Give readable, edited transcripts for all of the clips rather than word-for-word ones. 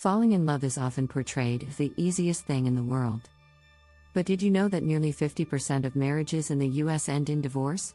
Falling in love is often portrayed as the easiest thing in the world. But did you know that nearly 50% of marriages in the US end in divorce?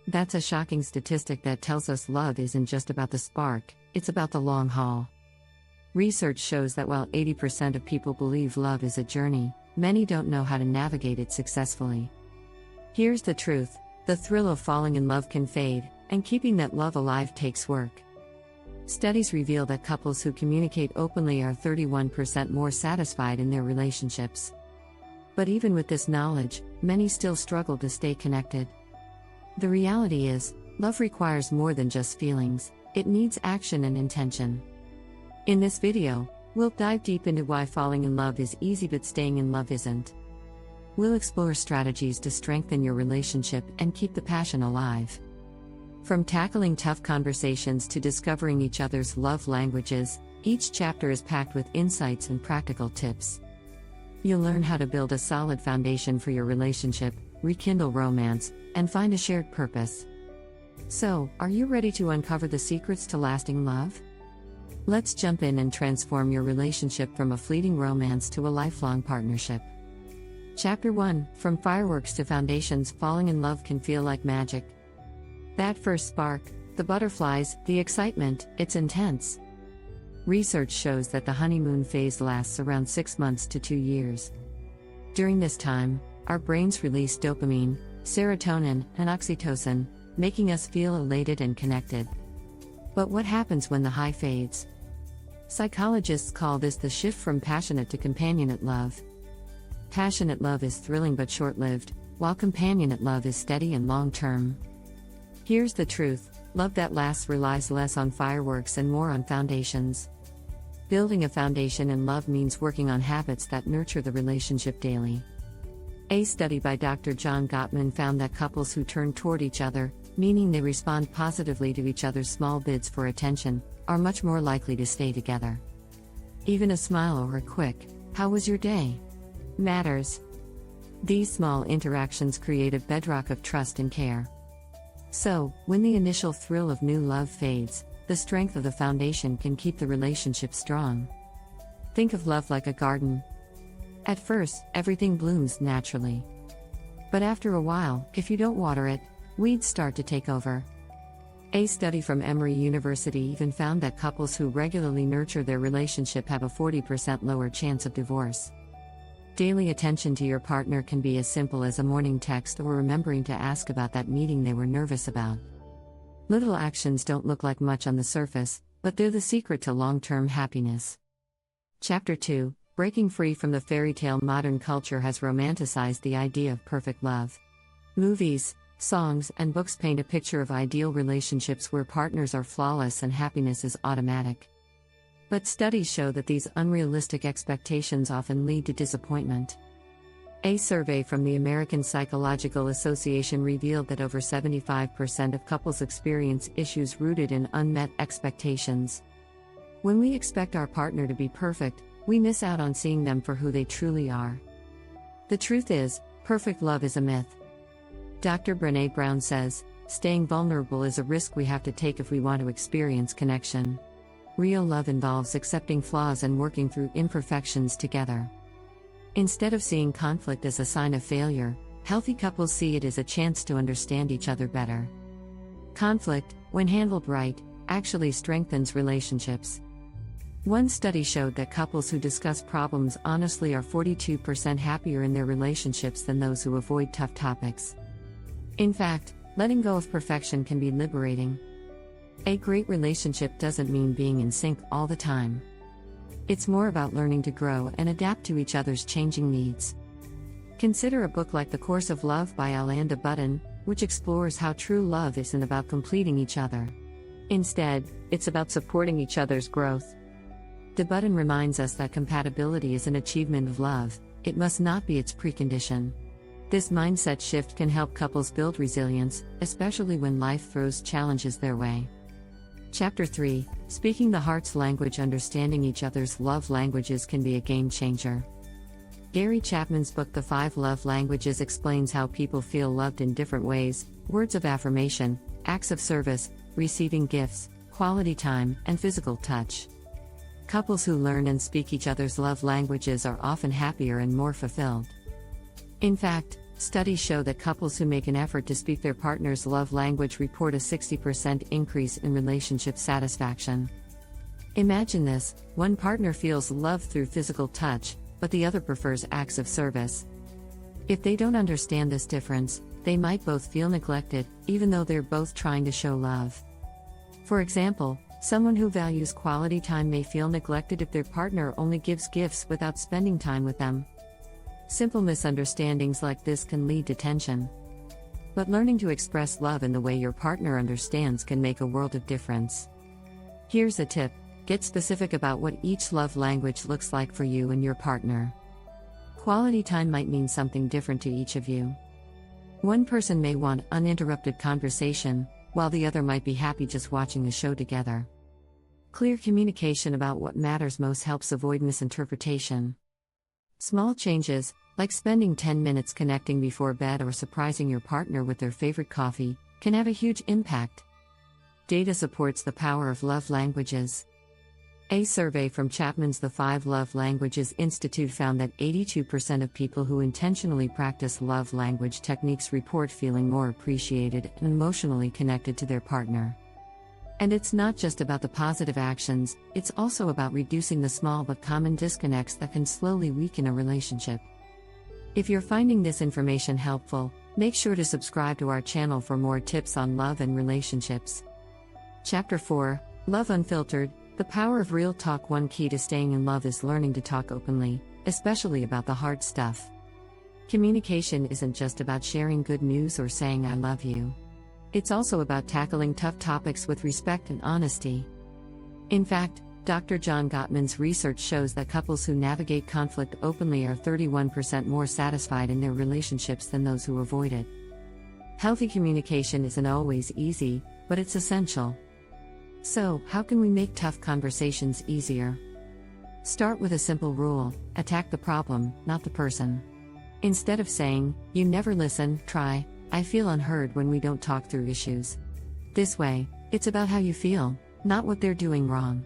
That's a shocking statistic that tells us love isn't just about the spark, it's about the long haul. Research shows that while 80% of people believe love is a journey, many don't know how to navigate it successfully. Here's the truth: the thrill of falling in love can fade, and keeping that love alive takes work. Studies reveal that couples who communicate openly are 31% more satisfied in their relationships. But even with this knowledge, many still struggle to stay connected. The reality is, love requires more than just feelings, it needs action and intention. In this video, we'll dive deep into why falling in love is easy but staying in love isn't. We'll explore strategies to strengthen your relationship and keep the passion alive. From tackling tough conversations to discovering each other's love languages, each chapter is packed with insights and practical tips. You'll learn how to build a solid foundation for your relationship, rekindle romance, and find a shared purpose. So, are you ready to uncover the secrets to lasting love? Let's jump in and transform your relationship from a fleeting romance to a lifelong partnership. Chapter 1: From fireworks to foundations, falling in love can feel like magic. That first spark, the butterflies, the excitement, it's intense. Research shows that the honeymoon phase lasts around 6 months to 2 years. During this time, our brains release dopamine, serotonin, and oxytocin, making us feel elated and connected. But what happens when the high fades? Psychologists call this the shift from passionate to companionate love. Passionate love is thrilling but short-lived, while companionate love is steady and long-term. Here's the truth: love that lasts relies less on fireworks and more on foundations. Building a foundation in love means working on habits that nurture the relationship daily. A study by Dr. John Gottman found that couples who turn toward each other, meaning they respond positively to each other's small bids for attention, are much more likely to stay together. Even a smile or a quick, "How was your day?" matters. These small interactions create a bedrock of trust and care. So, when the initial thrill of new love fades, the strength of the foundation can keep the relationship strong. Think of love like a garden. At first, everything blooms naturally. But after a while, if you don't water it, weeds start to take over. A study from Emory University even found that couples who regularly nurture their relationship have a 40% lower chance of divorce. Daily attention to your partner can be as simple as a morning text or remembering to ask about that meeting they were nervous about. Little actions don't look like much on the surface, but they're the secret to long-term happiness. Chapter 2: Breaking free from the fairy tale. Modern culture has romanticized the idea of perfect love. Movies, songs, and books paint a picture of ideal relationships where partners are flawless and happiness is automatic. But studies show that these unrealistic expectations often lead to disappointment. A survey from the American Psychological Association revealed that over 75% of couples experience issues rooted in unmet expectations. When we expect our partner to be perfect, we miss out on seeing them for who they truly are. The truth is, perfect love is a myth. Dr. Brené Brown says, "Staying vulnerable is a risk we have to take if we want to experience connection. Real love involves accepting flaws and working through imperfections together." Instead of seeing conflict as a sign of failure, healthy couples see it as a chance to understand each other better. Conflict, when handled right, actually strengthens relationships. One study showed that couples who discuss problems honestly are 42% happier in their relationships than those who avoid tough topics. In fact, letting go of perfection can be liberating. A great relationship doesn't mean being in sync all the time. It's more about learning to grow and adapt to each other's changing needs. Consider a book like The Course of Love by Alain de Botton, which explores how true love isn't about completing each other. Instead, it's about supporting each other's growth. De Botton reminds us that compatibility is an achievement of love, it must not be its precondition. This mindset shift can help couples build resilience, especially when life throws challenges their way. Chapter 3: Speaking the Heart's Language. Understanding each other's love languages can be a game changer. Gary Chapman's book The 5 Love Languages explains how people feel loved in different ways: words of affirmation, acts of service, receiving gifts, quality time, and physical touch. Couples who learn and speak each other's love languages are often happier and more fulfilled. In fact, studies show that couples who make an effort to speak their partner's love language report a 60% increase in relationship satisfaction. Imagine this: one partner feels love through physical touch, but the other prefers acts of service. If they don't understand this difference, they might both feel neglected, even though they're both trying to show love. For example, someone who values quality time may feel neglected if their partner only gives gifts without spending time with them. Simple misunderstandings like this can lead to tension. But learning to express love in the way your partner understands can make a world of difference. Here's a tip: get specific about what each love language looks like for you and your partner. Quality time might mean something different to each of you. One person may want uninterrupted conversation, while the other might be happy just watching the show together. Clear communication about what matters most helps avoid misinterpretation. Small changes, like spending 10 minutes connecting before bed or surprising your partner with their favorite coffee, can have a huge impact. Data supports the power of love languages. A survey from Chapman's The 5 Love Languages Institute found that 82% of people who intentionally practice love language techniques report feeling more appreciated and emotionally connected to their partner. And it's not just about the positive actions, it's also about reducing the small but common disconnects that can slowly weaken a relationship. If you're finding this information helpful, make sure to subscribe to our channel for more tips on love and relationships. Chapter 4: Love Unfiltered. The power of real talk. One key to staying in love is learning to talk openly, especially about the hard stuff. Communication isn't just about sharing good news or saying "I love you." It's also about tackling tough topics with respect and honesty. In fact, Dr. John Gottman's research shows that couples who navigate conflict openly are 31% more satisfied in their relationships than those who avoid it. Healthy communication isn't always easy, but it's essential. So, how can we make tough conversations easier? Start with a simple rule: attack the problem, not the person. Instead of saying, "You never listen," try, "I feel unheard when we don't talk through issues." This way, it's about how you feel, not what they're doing wrong.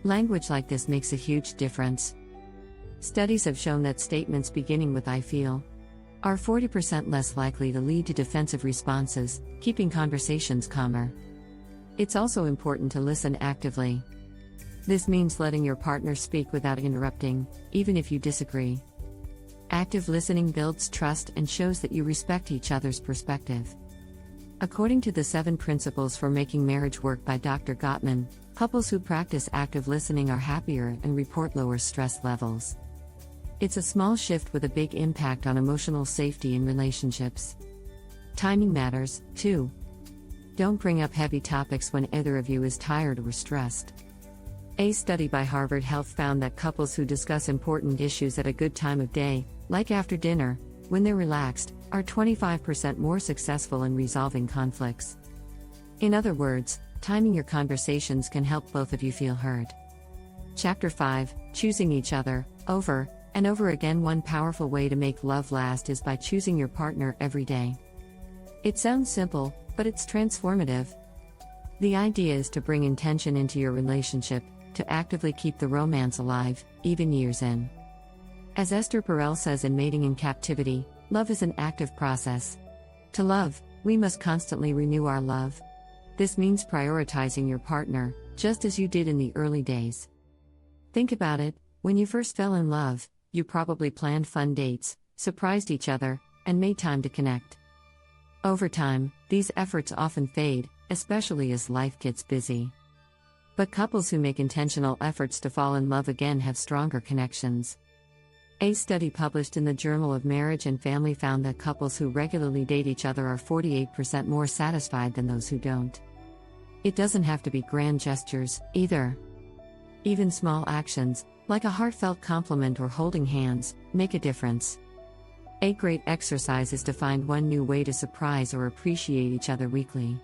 Language like this makes a huge difference. Studies have shown that statements beginning with "I feel" are 40% less likely to lead to defensive responses, keeping conversations calmer. It's also important to listen actively. This means letting your partner speak without interrupting, even if you disagree. Active listening builds trust and shows that you respect each other's perspective. According to the 7 Principles for Making Marriage Work by Dr. Gottman, couples who practice active listening are happier and report lower stress levels. It's a small shift with a big impact on emotional safety in relationships. Timing matters, too. Don't bring up heavy topics when either of you is tired or stressed. A study by Harvard Health found that couples who discuss important issues at a good time of day, like after dinner, when they're relaxed, are 25% more successful in resolving conflicts. In other words, timing your conversations can help both of you feel heard. Chapter 5: Choosing each other, over and over again. One powerful way to make love last is by choosing your partner every day. It sounds simple, but it's transformative. The idea is to bring intention into your relationship, to actively keep the romance alive, even years in. As Esther Perel says in Mating in Captivity, love is an active process. To love, we must constantly renew our love. This means prioritizing your partner, just as you did in the early days. Think about it: when you first fell in love, you probably planned fun dates, surprised each other, and made time to connect. Over time, these efforts often fade, especially as life gets busy. But couples who make intentional efforts to fall in love again have stronger connections. A study published in the Journal of Marriage and Family found that couples who regularly date each other are 48% more satisfied than those who don't. It doesn't have to be grand gestures, either. Even small actions, like a heartfelt compliment or holding hands, make a difference. A great exercise is to find one new way to surprise or appreciate each other weekly.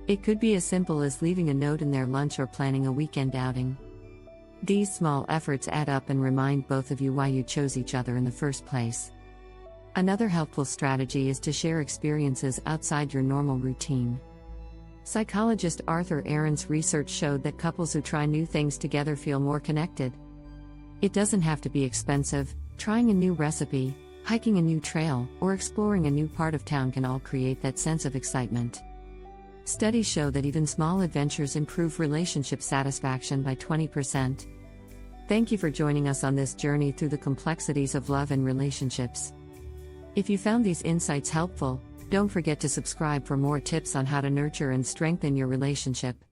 It could be as simple as leaving a note in their lunch or planning a weekend outing. These small efforts add up and remind both of you why you chose each other in the first place. Another helpful strategy is to share experiences outside your normal routine. Psychologist Arthur Aaron's research showed that couples who try new things together feel more connected. It doesn't have to be expensive. Trying a new recipe, hiking a new trail, or exploring a new part of town can all create that sense of excitement. Studies show that even small adventures improve relationship satisfaction by 20%. Thank you for joining us on this journey through the complexities of love and relationships. If you found these insights helpful, don't forget to subscribe for more tips on how to nurture and strengthen your relationship.